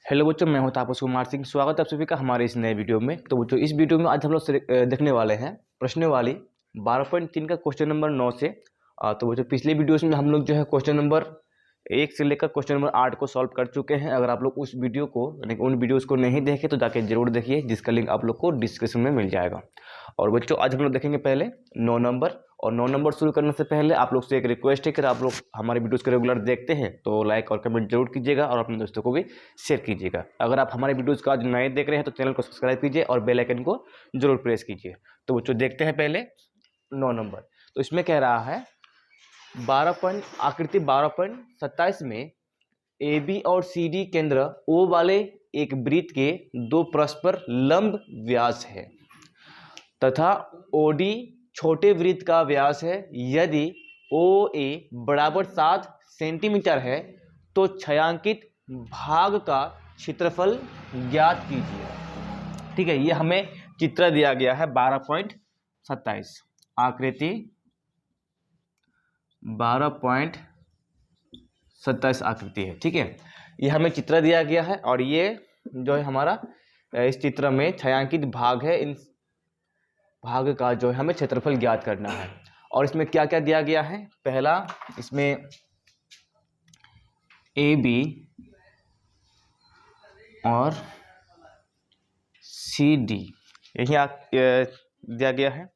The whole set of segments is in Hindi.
हेलो बच्चों, मैं हूं तापस कुमार सिंह। स्वागत है आप सभी का हमारे इस नए वीडियो में। तो बच्चों, इस वीडियो में आज हम लोग देखने वाले हैं प्रश्नावली 12.3 का क्वेश्चन नंबर 9 से। तो बच्चों, पिछले वीडियोस में हम लोग जो है क्वेश्चन नंबर 1 से लेकर क्वेश्चन नंबर 8 को सॉल्व कर चुके हैं। अगर आप लोग उस वीडियो को यानी उन वीडियोज़ को नहीं देखे तो जाके जरूर देखिए, जिसका लिंक आप लोग को डिस्क्रिप्शन में मिल जाएगा। और बच्चों, आज हम लोग देखेंगे पहले 9 नंबर। और 9 नंबर शुरू करने से पहले आप लोग से एक रिक्वेस्ट है कि आप लोग हमारे वीडियोस को रेगुलर देखते हैं तो लाइक और कमेंट जरूर कीजिएगा और अपने दोस्तों को भी शेयर कीजिएगा। अगर आप हमारे वीडियोस को आज नए देख रहे हैं तो चैनल को सब्सक्राइब कीजिए और बेल आइकन को जरूर प्रेस कीजिए। तो बच्चों, देखते हैं पहले 9 नंबर। तो इसमें कह रहा है आकृति 12.27 में ए बी और सी डी केंद्र ओ वाले एक वृत्त के दो परस्पर लंब व्यास है तथा ओ डी छोटे वृत्त का व्यास है। यदि ओ ए बराबर 7 सेंटीमीटर है तो छायांकित भाग का क्षेत्रफल ज्ञात कीजिए। ठीक है, ये हमें चित्र दिया गया है 12.27, आकृति 12.27 आकृति है। ठीक है, ये हमें चित्र दिया गया है और ये जो है हमारा इस चित्र में छायांकित भाग है। इन भाग का जो है हमें क्षेत्रफल ज्ञात करना है। और इसमें क्या क्या दिया गया है? पहला, इसमें ए बी और सी डी यही दिया गया है,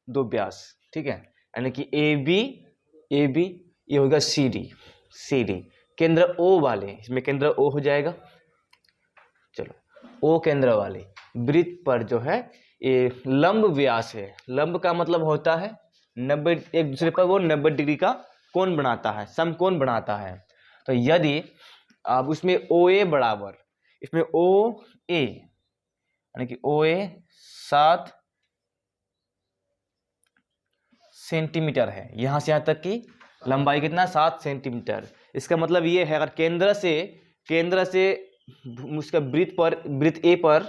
दो व्यास। ठीक है, यानी कि ए बी ये होगा सी डी केंद्र ओ वाले, इसमें केंद्र ओ हो जाएगा। चलो, ओ केंद्र वाले वृत्त पर जो है ये लंब व्यास है। लंब का मतलब होता है 90, एक दूसरे पर वो 90 डिग्री का कोण बनाता है, समकोण बनाता है। तो यदि अब उसमें ओ ए बराबर, इसमें ओ ए यानी कि ओ ए 7 सेंटीमीटर है, यहां से यहां तक की लंबाई कितना? 7 सेंटीमीटर। इसका मतलब ये है, अगर केंद्र से उसका वृत्त ए पर,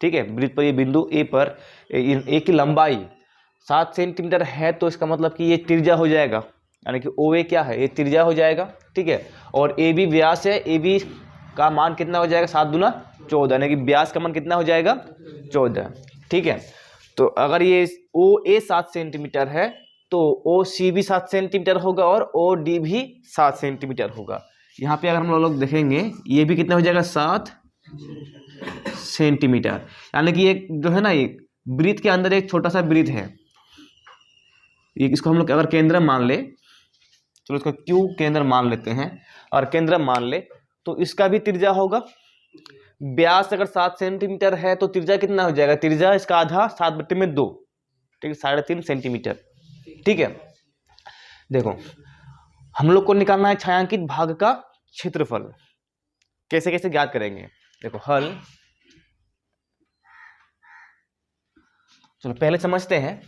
ठीक है, वृत्त पर ये बिंदु ए पर ए की लंबाई 7 सेंटीमीटर है तो इसका मतलब कि ये त्रिज्या हो जाएगा, यानी कि ओ ए क्या है? ये त्रिज्या हो जाएगा। ठीक है, और ए बी व्यास है। ए बी का मान कितना हो जाएगा? 7 दूना 14, यानी कि व्यास का मान कितना हो जाएगा? 14। ठीक है, तो अगर ये ओ ए 7 सेंटीमीटर है तो ओ सी भी 7 सेंटीमीटर होगा और ओ डी भी 7 सेंटीमीटर होगा। यहाँ पे अगर हम लोग देखेंगे ये भी कितना हो जाएगा? 7 सेंटीमीटर। यानी कि एक जो है ना, एक वृत्त के अंदर एक छोटा सा वृत्त है, इसको हम लोग अगर केंद्र मान ले, चलो इसको क्यू केंद्र मान लेते हैं और केंद्र मान ले, तो इसका भी त्रिज्या होगा। व्यास अगर 7 सेंटीमीटर है तो त्रिज्या कितना हो जाएगा? त्रिज्या इसका आधा 7/2, ठीक है, 3.5 सेंटीमीटर। ठीक है, देखो हम लोग को निकालना है छायांकित भाग का क्षेत्रफल। कैसे कैसे ज्ञात करेंगे? देखो हल, चलो पहले समझते हैं।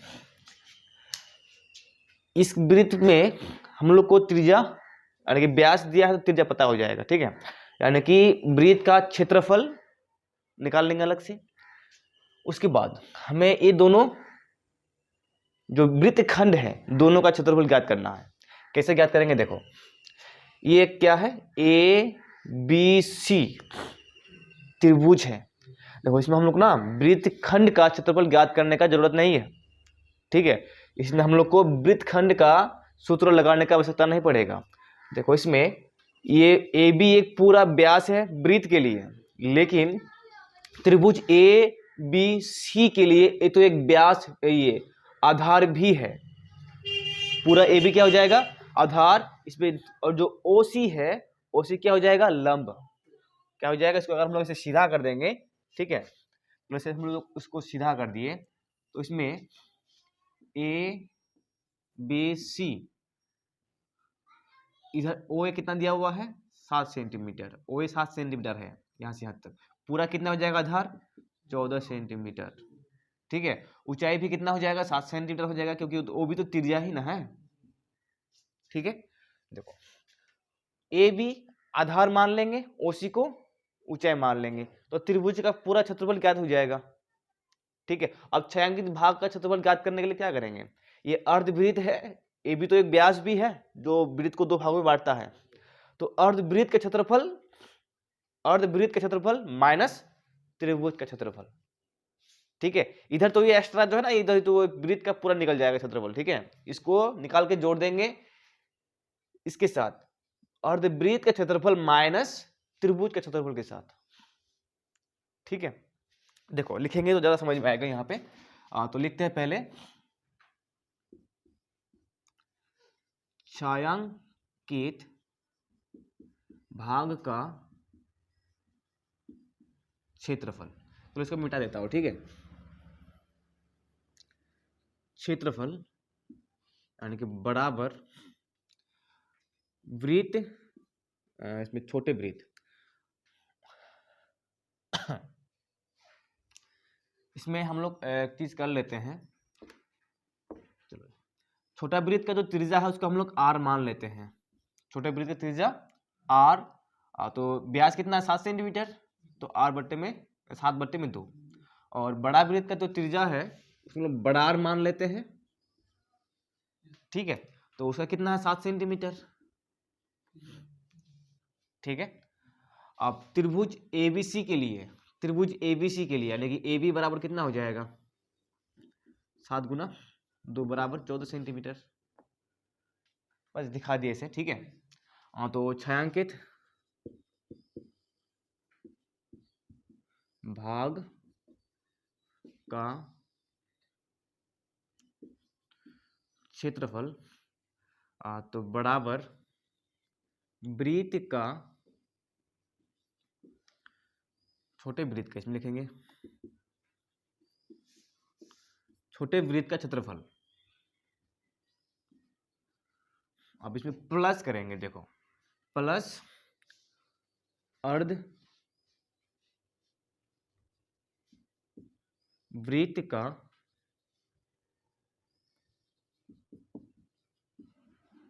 इस वृत्त में हम लोग को त्रिज्या यानी कि व्यास दिया है तो त्रिज्या पता हो जाएगा। ठीक है, यानी कि वृत्त का क्षेत्रफल निकाल लेंगे अलग से। उसके बाद हमें ये दोनों जो वृत्त खंड है दोनों का क्षेत्रफल ज्ञात करना है। कैसे ज्ञात करेंगे? देखो ये क्या है? ए बी सी त्रिभुज है। देखो इसमें हम लोग ना वृत्त खंड का क्षेत्रफल ज्ञात करने का जरूरत नहीं है। ठीक है, इसमें हम लोग को वृत्त खंड का सूत्र लगाने का आवश्यकता नहीं पड़ेगा। देखो इसमें ये ए बी एक पूरा व्यास है वृत्त के लिए, लेकिन त्रिभुज ए बी सी के लिए ये तो एक व्यास, ये आधार भी है। पूरा ए बी क्या हो जाएगा? आधार। इसमें और जो ओ सी है, ओ सी क्या हो जाएगा? लंब। क्या हो जाएगा? इसको अगर हम लोग इसे सीधा कर देंगे, ठीक है, वैसे हम लोग उसको सीधा कर दिए तो इसमें ए बी सी, इधर ओ ए कितना दिया हुआ है? 7 सेंटीमीटर। ओ ए 7 सेंटीमीटर है, यहाँ से यहाँ तक पूरा कितना हो जाएगा? आधार 14 सेंटीमीटर। ठीक है, ऊंचाई भी कितना हो जाएगा? 7 सेंटीमीटर हो जाएगा, क्योंकि वो भी तो त्रिज्या ही ना है। ठीक है, देखो ए बी आधार मान लेंगे, ओ सी को ऊंचाई मान लेंगे, तो त्रिभुज का पूरा क्षेत्रफल ज्ञात हो जाएगा। ठीक है, अब छायांकित भाग का क्षेत्रफल ज्ञात करने के लिए क्या करेंगे? ये अर्धवृत्त है, ए बी तो एक व्यास भी है जो वृत्त को दो भागों में बांटता है। तो अर्धवृत्त का क्षेत्रफल अर्धवृत्त का क्षेत्रफल माइनस त्रिभुज का क्षेत्रफल। ठीक है, इधर तो ये एक्स्ट्रा जो है ना, इधर तो वृत्त का पूरा निकल जाएगा क्षेत्रफल। ठीक है, इसको निकाल के जोड़ देंगे इसके साथ, अर्धवृत्त का क्षेत्रफल माइनस त्रिभुज के क्षेत्रफल के साथ। ठीक है, देखो लिखेंगे तो ज्यादा समझ में आएगा यहाँ पे। तो लिखते हैं पहले छायांकित भाग का क्षेत्रफल, तो इसको मिटा देता हूं। ठीक है, क्षेत्रफल यानी कि बराबर वृत्त, इसमें छोटे वृत्त, इसमें हम लोग एक चीज कर लेते हैं। चलो, छोटा वृत्त का जो त्रिज्या है उसको हम लोग r मान लेते हैं। छोटे वृत्त का त्रिज्या r, तो व्यास कितना है 7 सेंटीमीटर, तो r बट्टे में 7/2। और बड़ा वृत्त का जो त्रिज्या है उसको लोग बड़ा r मान लेते हैं। ठीक है, तो उसका कितना है 7 सेंटीमीटर। ठीक है, अब त्रिभुज ABC के लिए, त्रिभुज ABC के लिए यानी कि AB बराबर कितना हो जाएगा 7 गुना 2 बराबर 14 सेंटीमीटर। बस दिखा दिए इसे। ठीक है, तो छायांकित भाग का क्षेत्रफल तो बराबर वृत्त का, छोटे वृत्त का इसमें लिखेंगे छोटे वृत्त का क्षेत्रफल। अब इसमें प्लस करेंगे, देखो प्लस अर्ध वृत्त का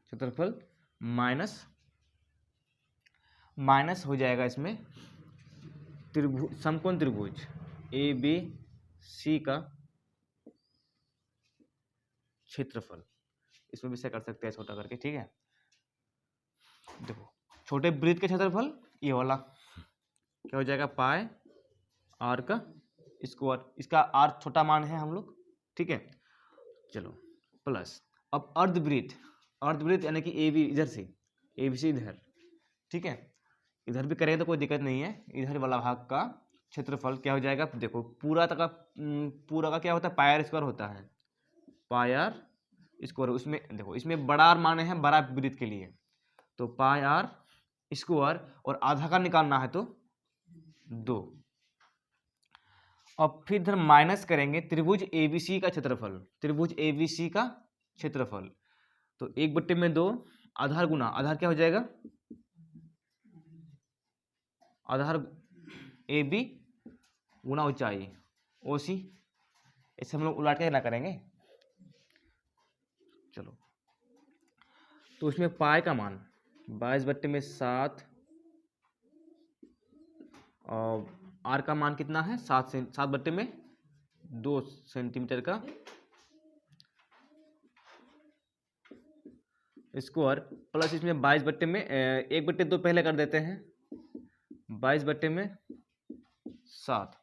क्षेत्रफल माइनस हो जाएगा इसमें त्रिभुज, समकोण त्रिभुज ABC का क्षेत्रफल। इसमें भी से कर सकते हैं छोटा करके। ठीक है, देखो छोटे वृत्त का क्षेत्रफल ये वाला क्या हो जाएगा पाई r का स्क्वायर, इसका r छोटा मान है हम लोग। ठीक है, चलो प्लस अब अर्धवृत्त, अर्धवृत्त यानी कि AB इधर से, ABC इधर। ठीक है, इधर भी करेंगे तो कोई दिक्कत नहीं है। इधर वाला भाग का क्षेत्रफल क्या हो जाएगा, देखो पूरा का क्या होता है पाई r स्क्वायर होता है, पाई r स्क्वायर। उसमें देखो इसमें बड़ा r माने हैं बड़ा वृत्त के लिए, तो पाई r स्क्वायर, और आधा का निकालना है तो 2। अब फिर इधर माइनस करेंगे त्रिभुज ABC का क्षेत्रफल, त्रिभुज ABC का क्षेत्रफल, तो 1/2 आधार गुना आधार क्या हो जाएगा, आधार AB गुना ऊंचाई OC। ऐसे हम लोग उलट के ना करेंगे। चलो, तो इसमें पाई का मान 22/7 और r का मान कितना है 7/2 सेंटीमीटर का स्क्वायर, प्लस इसमें 1/2 पहले कर देते हैं, 22/7।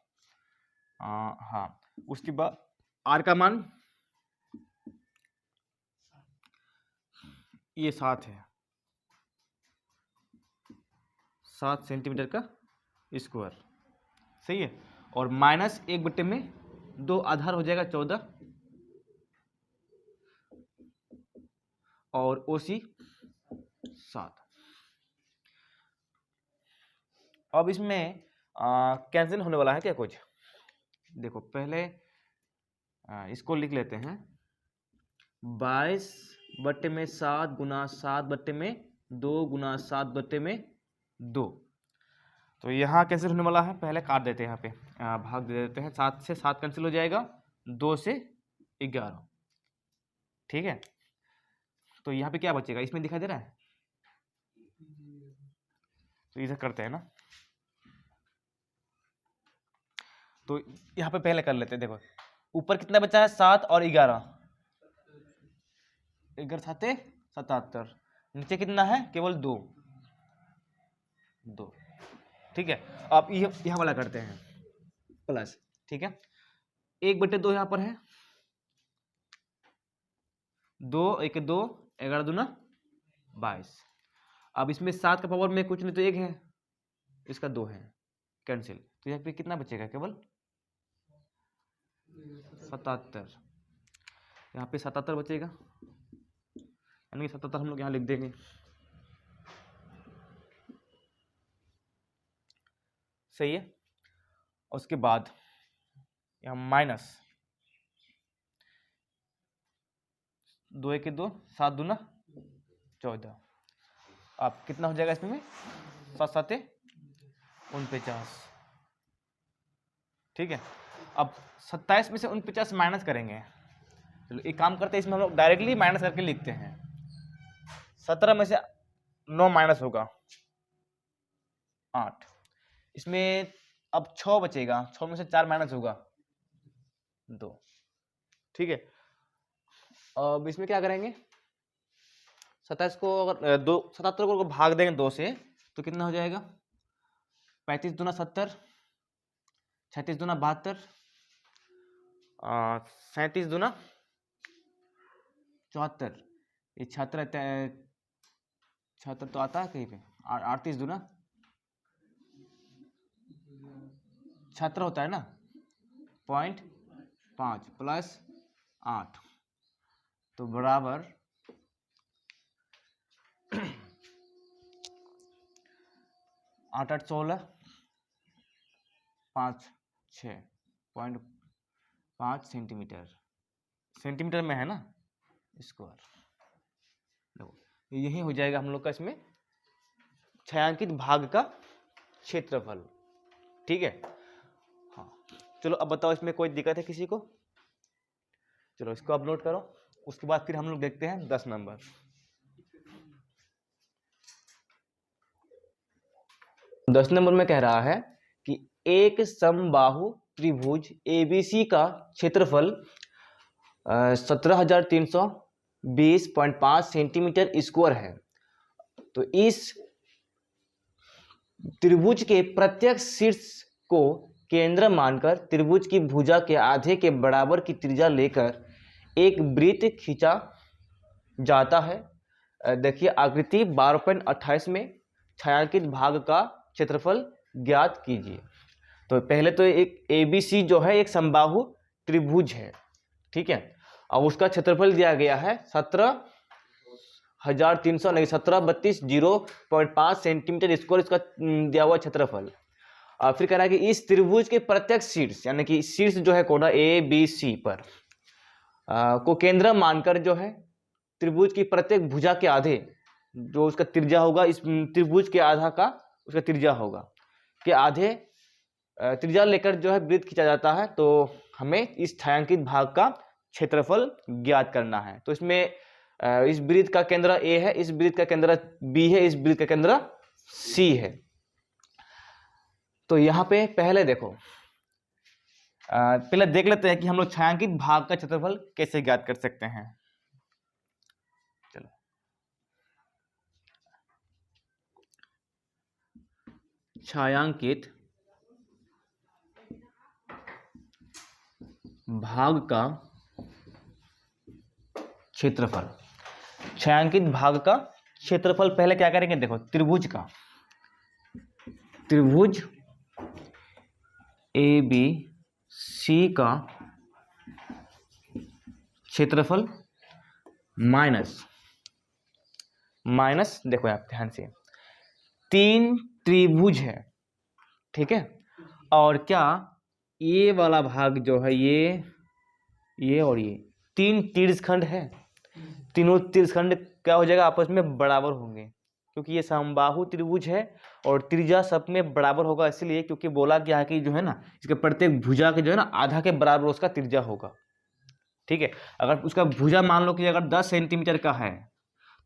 हाँ, उसके बाद r का मान ये 7 है, 7 सेंटीमीटर का स्क्वायर। सही है, और माइनस 1/2 आधार हो जाएगा 14 और OC 7। अब इसमें कैंसिल होने वाला है क्या कुछ, देखो पहले इसको लिख लेते हैं 22/7 गुना 7/2 गुना 7/2। तो यहाँ कैंसिल होने वाला है, पहले काट देते हैं, यहाँ पे भाग दे देते हैं, 7 से 7 कैंसिल हो जाएगा, 2 से 11। ठीक है, तो यहाँ पे क्या बचेगा, इसमें दिखाई दे रहा है, तो इधर करते हैं ना, तो यहाँ पे पहले कर लेते हैं। देखो ऊपर कितना बचा है 7 और 11, 11 7 77, नीचे कितना है केवल 2। ठीक है। अब यहाँ वाला करते हैं प्लस, ठीक है, 1/2 यहाँ पर है, 2 1 2 11 दूना 22। अब इसमें 7 का पावर में कुछ नहीं तो 1 है, इसका 2 है, कैंसिल, तो यहाँ पे कितना बचेगा, केवल 77। यहाँ पे 77 बचेगा, यानी 77 हम लोग यहाँ लिख देंगे। सही है। उसके बाद यहाँ माइनस 2 1 2 7 दूना 14। अब कितना हो जाएगा इसमें, 7 7 49, ठीक है। अब 27 में से 49 माइनस करेंगे। चलो एक काम करते हैं, इसमें हम लोग डायरेक्टली माइनस करके लिखते हैं। 17 में से 9 माइनस होगा 8, इसमें अब 6 बचेगा, 6 में से 4 माइनस होगा 2, ठीक है। अब इसमें क्या करेंगे, 27 को अगर 77 को भाग देंगे 2 से तो कितना हो जाएगा, 35 दूना 70, 36 दूना 72, 37 दूना 74, ये 76 तो आता है कहीं पे, 38 दूना 76 होता है ना, 0.5 प्लस 8 तो बराबर 8 8 16 5 6.5 सेंटीमीटर में है ना स्क्वायर। यही हो जाएगा हम लोग का इसमें छायांकित भाग का क्षेत्रफल, ठीक है। हाँ चलो अब बताओ इसमें कोई दिक्कत है किसी को, चलो इसको अब नोट करो। उसके बाद फिर हम लोग देखते हैं 10 नंबर। दस नंबर में कह रहा है कि एक समबाहु त्रिभुज ABC का क्षेत्रफल 17,320.5 सेंटीमीटर स्क्वायर है। तो इस त्रिभुज के प्रत्येक शीर्ष को केंद्र मानकर त्रिभुज की भुजा के आधे के बराबर की त्रिज्या लेकर एक वृत्त खींचा जाता है। देखिए आकृति 12.28 में छायांकित भाग का क्षेत्रफल ज्ञात कीजिए। तो पहले तो एक ABC जो है एक समबाहु त्रिभुज है, ठीक है, और उसका क्षेत्रफल दिया गया है 17,300 सेंटीमीटर स्क्वायर, इसका दिया हुआ क्षेत्रफल। और फिर कह रहा है कि इस त्रिभुज के प्रत्येक शीर्ष, यानी कि शीर्ष जो है कोना ABC पर को केंद्र मानकर जो है त्रिभुज की प्रत्येक भुजा के आधे जो उसका त्रिज्या होगा, इस त्रिभुज के आधा का उसका त्रिज्या होगा कि आधे त्रिज्या लेकर जो है वृत्त खींचा जाता है। तो हमें इस छायांकित भाग का क्षेत्रफल ज्ञात करना है। तो इसमें इस वृत्त का केंद्र A है, इस वृत्त का केंद्र B है, इस वृत्त का केंद्र C है। तो यहाँ पे पहले देखो, पहले देख लेते हैं कि हम लोग छायांकित भाग का क्षेत्रफल कैसे ज्ञात कर सकते हैं। चलो छायांकित भाग का क्षेत्रफल, छायांकित भाग का क्षेत्रफल पहले क्या करेंगे, देखो त्रिभुज का, त्रिभुज ABC का क्षेत्रफल माइनस देखो आप ध्यान से, 3 त्रिभुज है, ठीक है, और क्या ये वाला भाग जो है ये और ये 3 तीर्थखंड है, तीनों तीर्थखंड क्या हो जाएगा, आपस में बराबर होंगे, क्योंकि ये समबाहु त्रिभुज है और त्रिज्या सब में बराबर होगा, इसलिए क्योंकि बोला गया है कि जो है ना इसके प्रत्येक भुजा के जो है ना आधा के बराबर उसका त्रिज्या होगा, ठीक है। अगर उसका भुजा मान लो कि अगर 10 सेंटीमीटर का है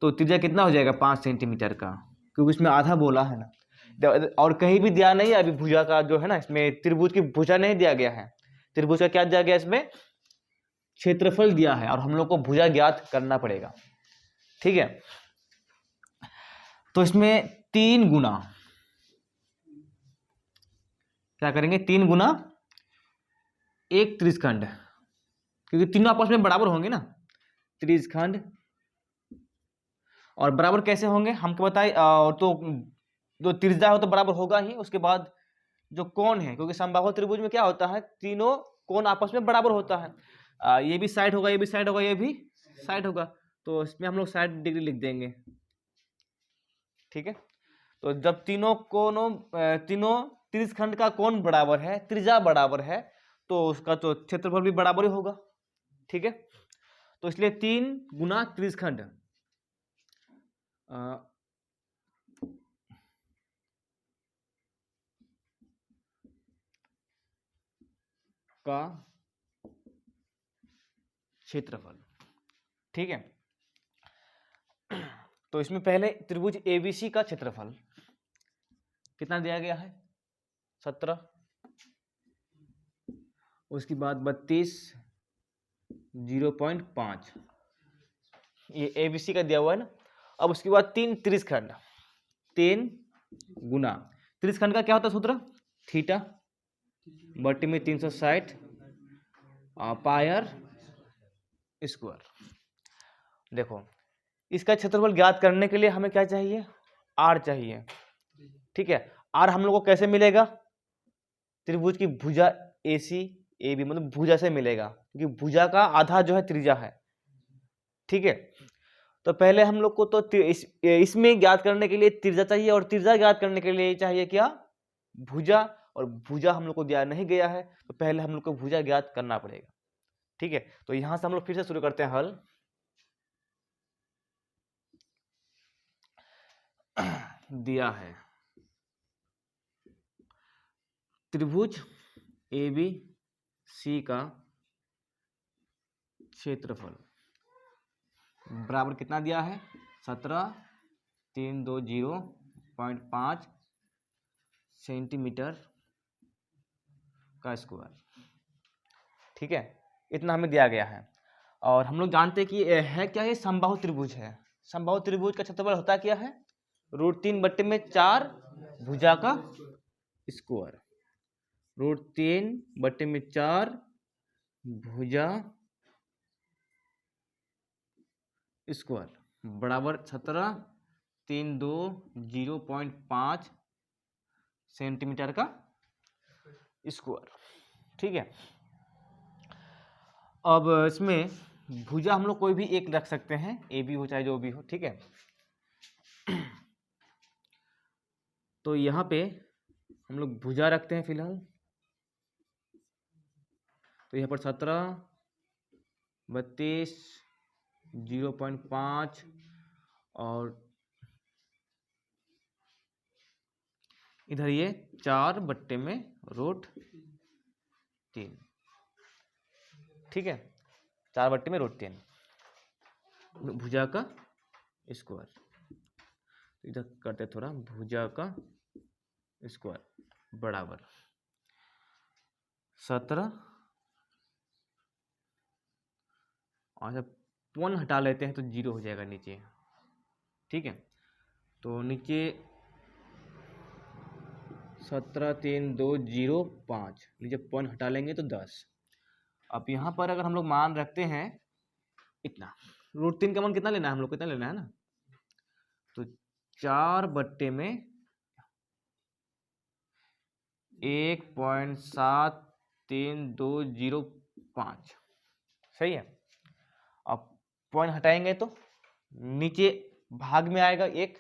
तो त्रिज्या कितना हो जाएगा, 5 सेंटीमीटर का, क्योंकि इसमें आधा बोला है ना। और कहीं भी दिया नहीं है अभी भुजा का जो है ना, इसमें त्रिभुज की भुजा नहीं दिया गया है, त्रिभुज का क्या दिया गया, इसमें क्षेत्रफल दिया है और हम लोग को भुजा ज्ञात करना पड़ेगा, ठीक है। तो इसमें 3 गुना क्या करेंगे 3 गुना एक त्रिज्यखंड, क्योंकि तीनों आपस में बराबर होंगे ना, त्रिज्यखंड। और बराबर कैसे होंगे हमको बताए, तो जो त्रिज्या हो तो बराबर होगा ही, उसके बाद जो कोण है, क्योंकि समबाहु त्रिभुज में क्या होता है, तीनों कोण आपस में बराबर होता है, ये भी साइड होगा, ये भी साइड होगा, ये भी साइड होगा, तो इसमें हम लोग 60 डिग्री लिख देंगे। ठीक है, तो जब तीनों त्रिज्यखंड का कोण बराबर है, त्रिज्या बराबर है, तो उसका तो क्षेत्रफल भी बराबर ही होगा। ठीक है, तो इसलिए 3 गुना त्रिज्यखंड का क्षेत्रफल। ठीक है, तो इसमें पहले त्रिभुज एबीसी का क्षेत्रफल कितना दिया गया है, 17, उसके बाद 32, 0.5, ये एबीसी का दिया हुआ है ना। अब उसके बाद 3 त्रिज्यखंड, 3 गुना त्रिज्यखंड का क्या होता है सूत्र, थीटा बटे में 360 पायर स्क्वायर। देखो इसका क्षेत्रफल ज्ञात करने के लिए हमें क्या चाहिए, आर चाहिए। ठीक है, आर हम लोग को कैसे मिलेगा, त्रिभुज की भुजा AC AB, मतलब भुजा से मिलेगा, क्योंकि भुजा का आधा जो है त्रिज्या है। ठीक है, तो पहले हम लोग को तो इसमें ज्ञात करने के लिए त्रिज्या चाहिए, और त्रिज्या ज्ञात करने के लिए चाहिए क्या, भुजा, और भुजा हम लोग को दिया नहीं गया है, तो पहले हम लोग को भुजा ज्ञात करना पड़ेगा। ठीक है, तो यहां से हम लोग फिर से शुरू करते हैं हल। दिया है त्रिभुज ABC का क्षेत्रफल बराबर कितना दिया है, 17, 320.5 सेंटीमीटर का स्क्वायर। ठीक है, इतना हमें दिया गया है, और हम लोग जानते हैं कि है क्या, ये समबाहु त्रिभुज है। समबाहु त्रिभुज का क्षेत्रफल होता क्या है, √3/4 भुजा का स्क्वायर, √3/4 भुजा स्क्वायर बराबर 17, 320.5 सेंटीमीटर का स्क्वायर। ठीक है, अब इसमें भुजा हम लोग कोई भी एक रख सकते हैं, ए बी हो चाहे जो भी हो। ठीक है, तो यहाँ पे हम लोग भुजा रखते हैं फिलहाल, तो यहाँ पर 17, 32, 0.5 और इधर ये 4/√3। ठीक है, 4/√3 भुजा का स्क्वायर, इधर करते थोड़ा, भुजा का स्क्वायर बराबर 17, और जब पॉइंट हटा लेते हैं तो 0 हो जाएगा नीचे। ठीक है, तो नीचे 17, 3, 2, 0, 5, नीचे पॉइंट हटा लेंगे तो 10। अब यहाँ पर अगर हम लोग मान रखते हैं इतना, √3 का मान कितना लेना है हम लोग, कितना लेना है ना, तो 4/1.73205, सही है। अब पॉइंट हटाएंगे तो नीचे भाग में आएगा 1,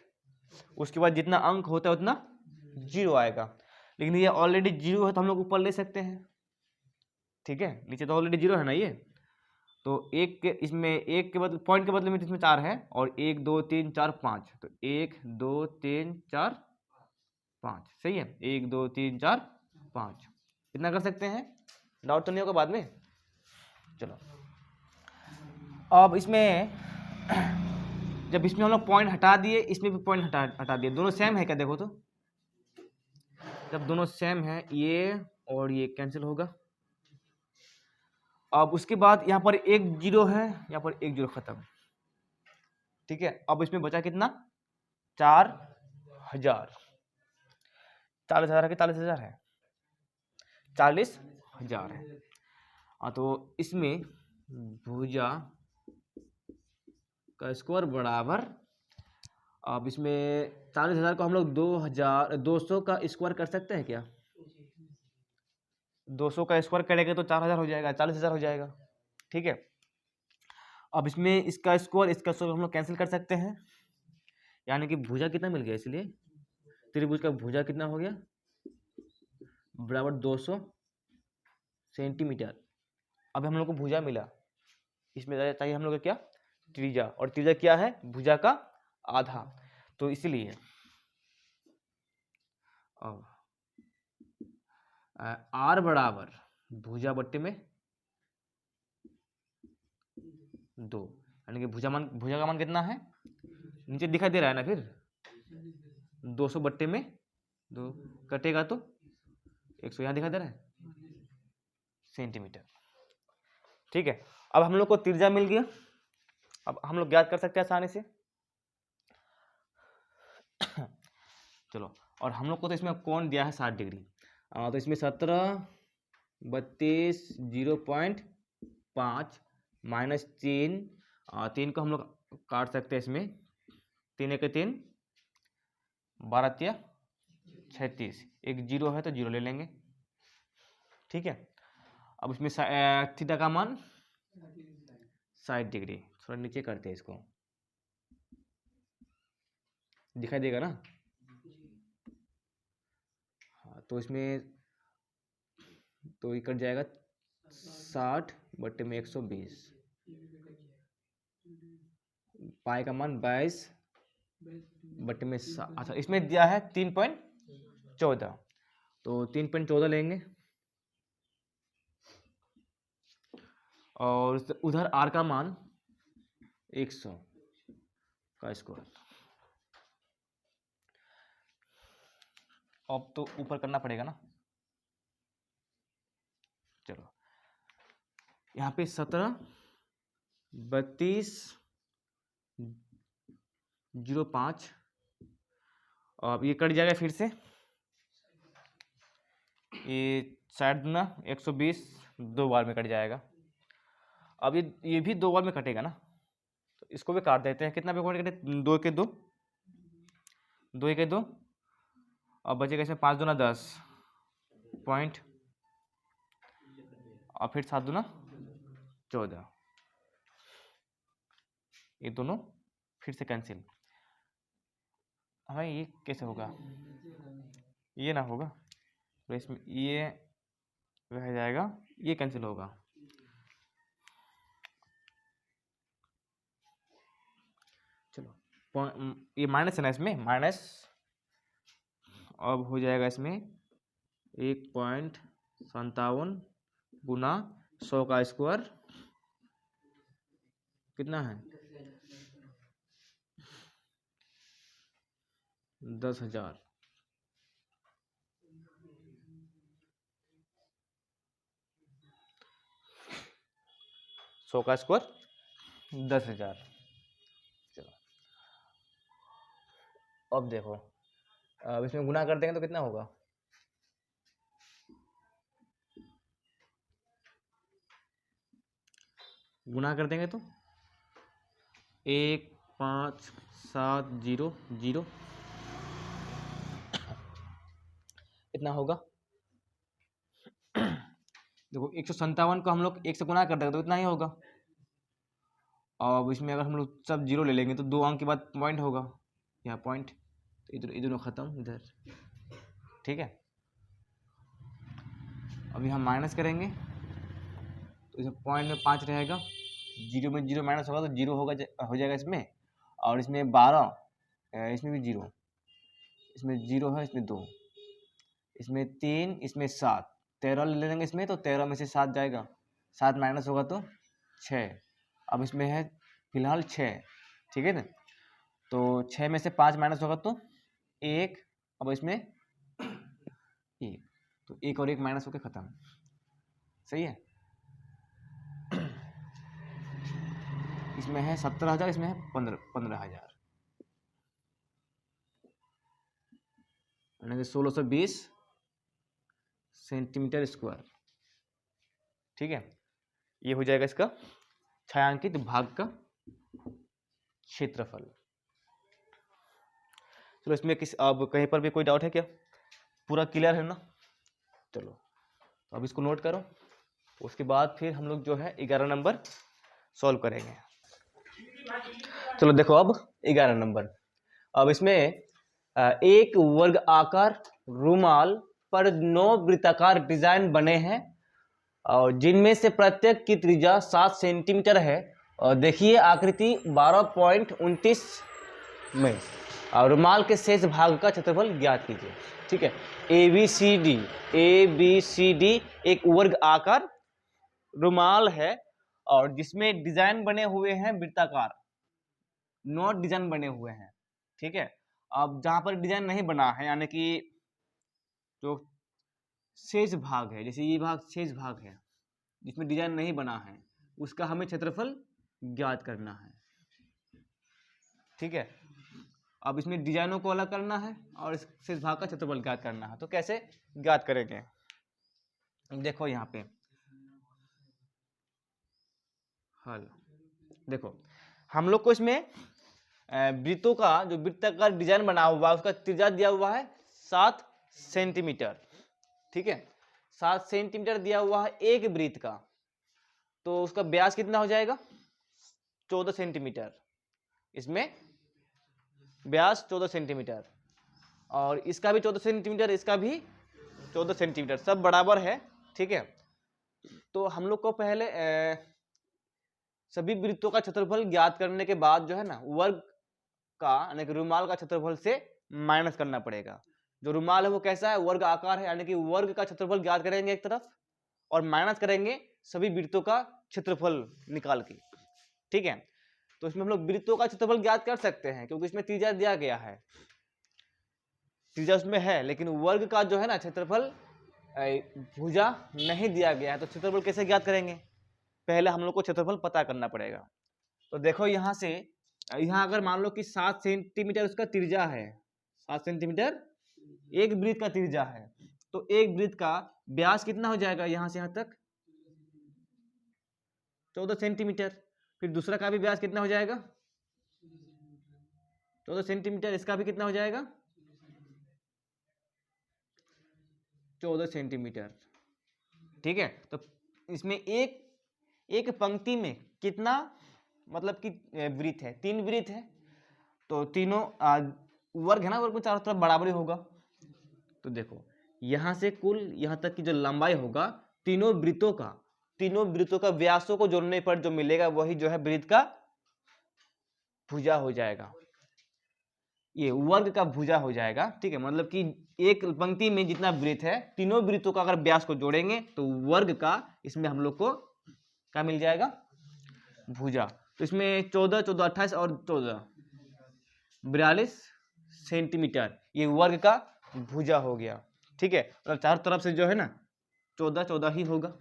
उसके बाद जितना अंक होता है उतना 0 आएगा, लेकिन ये ऑलरेडी 0 है तो हम लोग ऊपर ले सकते हैं। ठीक है, नीचे तो ऑलरेडी 0 है ना ये, तो एक के इसमें एक के बदले, पॉइंट के बदले में इसमें 4 है, और 1 2 3 4 5, तो 1 2 3 4 5, सही है, 1 2 3 4 5, इतना कर सकते हैं। डाउट तो नहीं होगा बाद में। चलो अब इसमें जब इसमें हम लोग पॉइंट हटा दिए, इसमें भी पॉइंट हटा दिए, दोनों सेम है क्या, देखो तो, जब दोनों सेम है ये और ये कैंसिल होगा। अब उसके बाद यहाँ पर 1 0 है, यहाँ पर 1 0 खत्म। ठीक है, अब इसमें बचा कितना, 4000, 40,000 है कि 40,000 है, 40,000 है। हाँ, तो इसमें भुजा का स्क्वायर बराबर, अब इसमें 40,000 को हम लोग 200 का स्क्वायर कर सकते हैं क्या? 200 का स्क्वायर करेंगे तो 4,000 हो जाएगा, 40,000 हो जाएगा। ठीक है, अब इसमें इसका स्क्वायर हम लोग कैंसिल कर सकते हैं, यानी कि भुजा कितना मिल गया, इसलिए त्रिभुज का भुजा कितना हो गया बराबर 200 सेंटीमीटर। अब हम लोग को भुजा मिला, इसमें चाहिए हम लोग को क्या, त्रिज्या, और त्रिज्या क्या है, भुजा का आधा। तो इसलिए अब आर बराबर भुजा बट्टे में 2, यानी कि भुजा का मान कितना है, नीचे दिखाई दे रहा है ना, फिर 200 बट्टे में 2 कटेगा तो 100, यहाँ दिखाई दे रहा है सेंटीमीटर। ठीक है, अब हम लोग को त्रिज्या मिल गया, अब हम लोग ज्ञात कर सकते हैं आसानी से। चलो, और हम लोग को तो इसमें कोण दिया है 60 डिग्री, तो इसमें 17, 32, 0.5 माइनस 3, 3 को हम लोग काट सकते हैं इसमें, 3 एक 3, 12 36, एक 0 है तो 0 ले लेंगे। ठीक है, अब इसमें थीटा का मान 60 डिग्री, थोड़ा नीचे करते हैं इसको, दिखाई देगा ना। हाँ, तो इसमें तो ये कट जाएगा 60 बट्टे में 120, पाई का मान 22 बट्टे में अच्छा, इसमें दिया है 3.14, तो 3.14 लेंगे, और उधर आर का मान 100 का स्क्वायर। अब तो ऊपर करना पड़ेगा ना, चलो, यहाँ पे 17, 32, 0.5, अब ये कट जाएगा फिर से, ये 60 गुना 120 2 बार में कट जाएगा। अब ये भी 2 बार में कटेगा ना, तो इसको भी काट देते हैं, कितना पे कटे, 2 के 2, 2 के 2, अब बचेगा इसमें 5 दूना 10 पॉइंट, और फिर 7 दूना 14, ये दोनों फिर से कैंसिल। हमें ये कैसे होगा, ये ना होगा, तो इसमें ये रह जाएगा, ये कैंसिल होगा। चलो, ये माइनस है ना, इसमें माइनस, अब हो जाएगा इसमें 1.57 गुना 100 का स्क्वायर, कितना है 10,000, सौ का स्क्वायर 10,000। चलो, अब देखो, अब इसमें गुना कर देंगे तो कितना होगा, गुना कर देंगे तो 1,5,7,0,0 इतना होगा। देखो 157 को हम लोग 1 से गुना कर देंगे तो इतना ही होगा, और इसमें अगर हम लोग सब 0 ले लेंगे तो 2 अंक के बाद पॉइंट होगा, यहाँ पॉइंट, तो इधर इधर खत्म इधर। ठीक है, अभी हम माइनस करेंगे तो इसमें पॉइंट में 5 रहेगा, 0 में 0 माइनस होगा तो 0 होगा, हो जाएगा इसमें, और इसमें 12, इसमें भी 0, इसमें 0 है, इसमें 2, इसमें 3, इसमें 7, 13 ले लेंगे इसमें, तो 13 में से 7 जाएगा, 7 माइनस होगा तो 6, अब इसमें है फिलहाल 6। ठीक है ना, तो 6 में से 5 माइनस होगा तो 1, अब इसमें 1, तो 1 और 1 माइनस होकर खत्म। सही है, इसमें है 17,000, इसमें है 15,000, यानी कि 1620 सेंटीमीटर स्क्वायर। ठीक है, ये हो जाएगा इसका छायांकित भाग का क्षेत्रफल। चलो इसमें अब कहीं पर भी कोई डाउट है क्या? पूरा क्लियर है ना? चलो तो अब इसको नोट करो, उसके बाद फिर हम लोग जो है 11 नंबर सॉल्व करेंगे। चलो देखो अब 11 नंबर। अब इसमें एक वर्ग आकार रुमाल पर 9 वृत्ताकार डिजाइन बने हैं और जिनमें से प्रत्येक की त्रिज्या 7 सेंटीमीटर है। और देखिए आकृति 12.29 में और रुमाल के शेष भाग का क्षेत्रफल ज्ञात कीजिए। ठीक है, ए बी सी डी एक वर्ग आकार रुमाल है और जिसमें डिजाइन बने हुए हैं वृत्ताकार, 9 डिजाइन बने हुए हैं। ठीक है, अब जहां पर डिजाइन नहीं बना है यानी कि जो शेष भाग है, जैसे ये भाग शेष भाग है जिसमें डिजाइन नहीं बना है, उसका हमें क्षेत्रफल ज्ञात करना है। ठीक है, अब इसमें डिजाइनों को अलग करना है और इस शेष भाग का क्षेत्रफल ज्ञात करना है। तो कैसे ज्ञात करेंगे? देखो यहाँ पे हल। देखो हम लोग को इसमें वृत्तों का जो वृत्ताकार डिजाइन बना हुआ है उसका त्रिज्या दिया हुआ है 7 सेंटीमीटर। ठीक है, 7 सेंटीमीटर दिया हुआ है एक वृत्त का, तो उसका व्यास कितना हो जाएगा? 14 सेंटीमीटर। इसमें व्यास 14 सेंटीमीटर और इसका भी 14 सेंटीमीटर, इसका भी 14 सेंटीमीटर, सब बराबर है। ठीक है, तो हम लोग को पहले सभी वृत्तों का क्षेत्रफल ज्ञात करने के बाद जो है ना वर्ग का यानी कि रुमाल का क्षेत्रफल से माइनस करना पड़ेगा। जो रुमाल है वो कैसा है? वर्ग आकार है, यानी कि वर्ग का क्षेत्रफल ज्ञात करेंगे एक तरफ और माइनस करेंगे सभी वृत्तों का क्षेत्रफल निकाल के। ठीक है, तो इसमें हम लोग वृत्तों का क्षेत्रफल ज्ञात कर सकते हैं क्योंकि इसमें त्रिज्या दिया गया है, त्रिज्या उसमें है, लेकिन वर्ग का जो है ना क्षेत्रफल भुजा नहीं दिया गया है। तो क्षेत्रफल कैसे ज्ञात करेंगे? पहले हम लोग को क्षेत्रफल पता करना पड़ेगा। तो देखो यहाँ से, यहाँ अगर मान लो कि 7 सेंटीमीटर उसका त्रिज्या है, 7 सेंटीमीटर एक वृत्त का त्रिज्या है, तो एक वृत्त का व्यास कितना हो जाएगा? यहाँ से यहाँ तक 14 सेंटीमीटर। फिर दूसरा का भी व्यास कितना हो जाएगा? 14 सेंटीमीटर। इसका भी कितना हो जाएगा? 14 सेंटीमीटर। ठीक है, तो इसमें एक पंक्ति में कितना मतलब कि वृत्त है? 3 वृत्त है, तो तीनों वर्ग है ना, वर्ग में चारों तरफ बराबरी होगा। तो देखो यहां से कुल यहां तक की जो लंबाई होगा तीनों वृत्तों का व्यासों को जोड़ने पर जो मिलेगा वही जो है वृत्त का भुजा हो जाएगा, ये वर्ग का भुजा हो जाएगा। ठीक है, मतलब कि एक पंक्ति में जितना वृत्त है तीनों वृत्तों का अगर व्यास को जोड़ेंगे तो वर्ग का इसमें हम लोग को क्या मिल जाएगा? भुजा। तो इसमें 14, 14, 28 और 14, 42 सेंटीमीटर ये वर्ग का भुजा हो गया। ठीक है, और चारों तरफ से जो है ना 14, 14 ही होगा।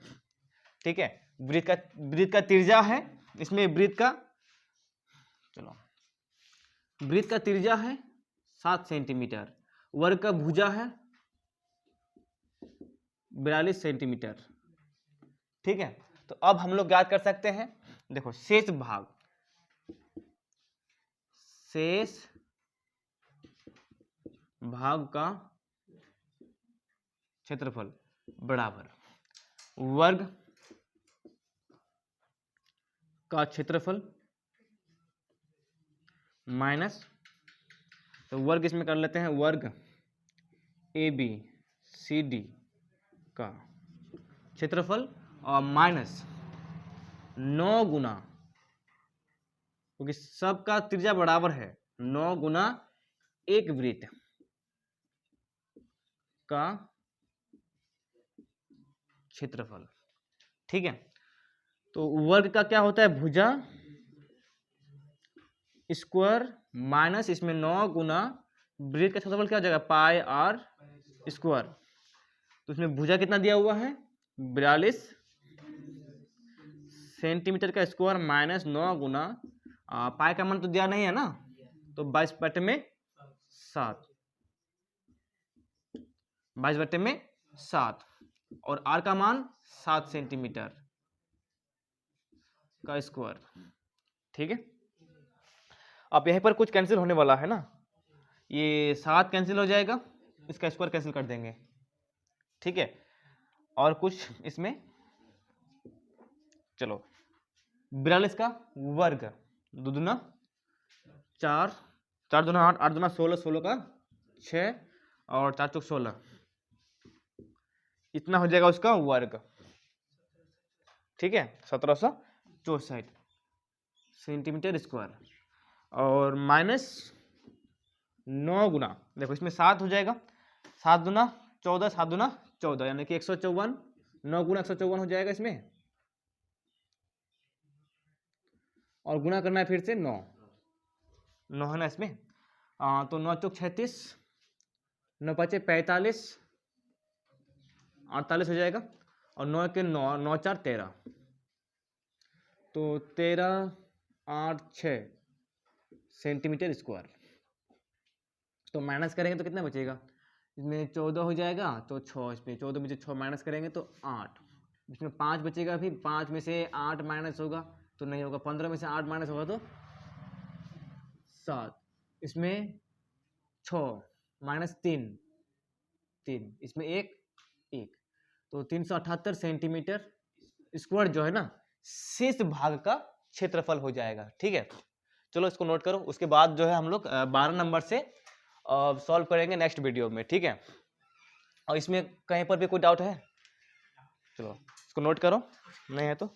ठीक है, वृत्त का त्रिज्या है, इसमें वृत्त का त्रिज्या है 7 सेंटीमीटर, वर्ग का भुजा है 42 सेंटीमीटर। ठीक है, तो अब हम लोग ज्ञात कर सकते हैं। देखो शेष भाग का क्षेत्रफल बराबर वर्ग का क्षेत्रफल माइनस, तो वर्ग इसमें कर लेते हैं वर्ग ABCD का क्षेत्रफल और माइनस 9 गुना, क्योंकि सबका त्रिज्या बराबर है, 9 गुना एक वृत्त का क्षेत्रफल। ठीक है, तो वर्ग का क्या होता है? भुजा स्क्वायर माइनस इसमें 9 गुना वृत्त का क्षेत्रफल क्या हो जाएगा? पाई आर स्क्वायर। तो इसमें भुजा कितना दिया हुआ है? 42 सेंटीमीटर का स्क्वायर माइनस 9 गुना पाई का मान तो दिया नहीं है ना, तो 22/7, 22/7। और r का मान 7 सेंटीमीटर का स्क्वायर। ठीक है, अब यहीं पर कुछ कैंसिल होने वाला है ना, ये 7 कैंसिल हो जाएगा, इसका स्क्वायर कैंसिल कर देंगे। ठीक है, और कुछ इसमें, चलो 42 का वर्ग, 2 दूना 4, 4 दूना 8, 8 दूना 16, 16 का 6 और 4 चौक 16, इतना हो जाएगा उसका वर्ग। ठीक है, 1764 सेंटीमीटर स्क्वायर। और माइनस 9 गुना, देखो इसमें 7 हो जाएगा, 7 दूना 14, 7 दूना 14, यानी कि 154, 9 गुना 154 हो जाएगा इसमें, और गुना करना है फिर से 9 है ना इसमें। तो 9 चौक 36, 9 पचे 45, 48 हो जाएगा, और 9 के 9, 9 4 13, तो 13 8 6 सेंटीमीटर स्क्वायर। तो माइनस करेंगे तो कितना बचेगा, इसमें 14 हो जाएगा तो 6, इसमें 14 में से 6 माइनस करेंगे तो 8, इसमें 5 बचेगा, फिर 5 में से 8 माइनस होगा तो नहीं होगा, 15 में से 8 माइनस होगा तो 7, इसमें 6 माइनस 3, इसमें 1, तो 378 सेंटीमीटर स्क्वायर जो है ना शेष भाग का क्षेत्रफल हो जाएगा। ठीक है, चलो इसको नोट करो, उसके बाद जो है हम लोग 12 नंबर से सॉल्व करेंगे नेक्स्ट वीडियो में। ठीक है, और इसमें कहीं पर भी कोई डाउट है, चलो इसको नोट करो, नहीं है तो